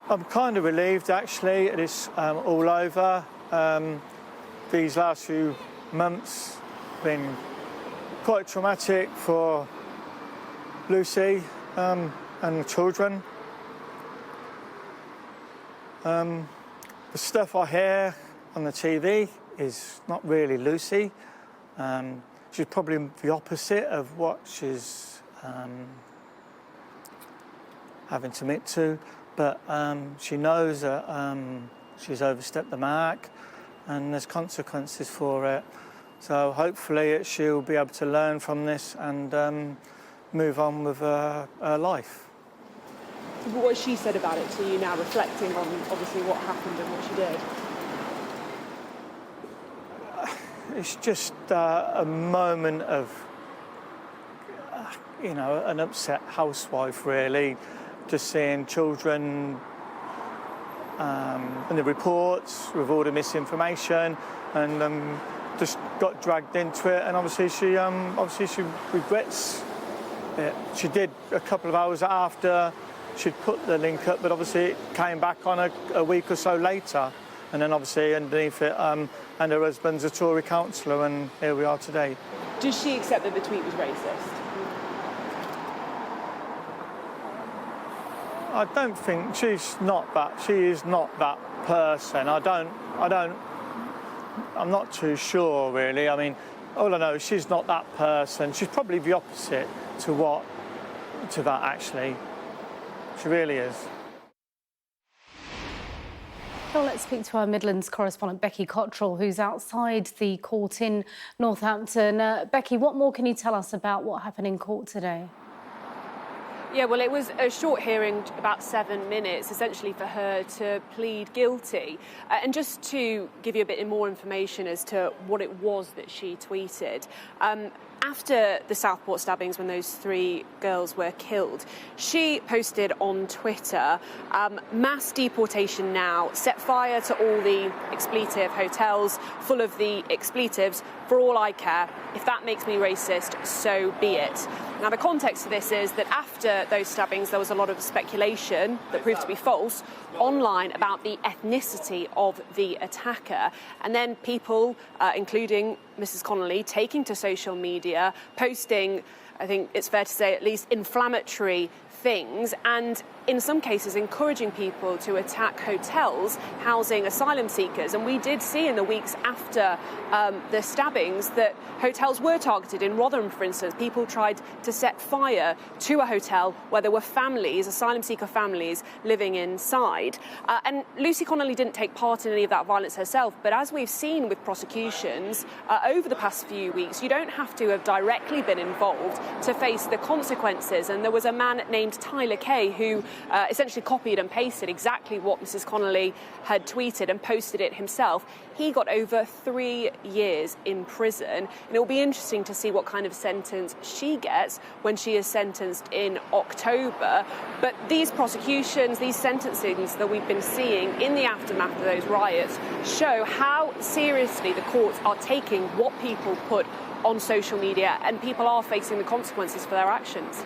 I'm kind of relieved, actually. It is all over. These last few months have been quite traumatic for Lucy and the children. The stuff I hear on the TV is not really Lucy. She's probably the opposite of what she's having to admit to, but she knows that she's overstepped the mark and there's consequences for it. So hopefully she'll be able to learn from this and move on with her life. What she said about it to you now, reflecting on obviously what happened and what she did? It's just a moment of, you know, an upset housewife, really. Just seeing children in the reports with all the misinformation, and just got dragged into it. And obviously she regrets it. She did a couple of hours after she'd put the link up, but obviously it came back on a week or so later. And then obviously underneath it, and her husband's a Tory councillor, and here we are today. Does she accept that the tweet was racist? I don't think she is not that person. I'm not too sure, really. I mean, all I know is she's not that person. She's probably the opposite to that, actually. She really is. Well, let's speak to our Midlands correspondent, Becky Cottrell, who's outside the court in Northampton. Becky, what more can you tell us about what happened in court today? Yeah, well, it was a short hearing, about 7 minutes, essentially for her to plead guilty. And just to give you a bit more information as to what it was that she tweeted, after the Southport stabbings, when those 3 girls were killed, she posted on Twitter, mass deportation now, set fire to all the expletive hotels full of the expletives. For all I care, if that makes me racist, so be it. Now, the context of this is that after those stabbings, there was a lot of speculation that proved to be false online about the ethnicity of the attacker. And then people, including Mrs. Connolly, taking to social media, posting, I think it's fair to say, at least inflammatory things, and in some cases encouraging people to attack hotels housing asylum seekers. And we did see in the weeks after the stabbings that hotels were targeted. In Rotherham, for instance, people tried to set fire to a hotel where there were families, asylum seeker families, living inside. And Lucy Connolly didn't take part in any of that violence herself, but as we've seen with prosecutions over the past few weeks, you don't have to have directly been involved to face the consequences. And there was a man named Tyler Kay who essentially copied and pasted exactly what Mrs. Connolly had tweeted and posted it himself. He got over 3 years in prison, and it will be interesting to see what kind of sentence she gets when she is sentenced in October. But these prosecutions, these sentencings that we've been seeing in the aftermath of those riots show how seriously the courts are taking what people put on social media, and people are facing the consequences for their actions.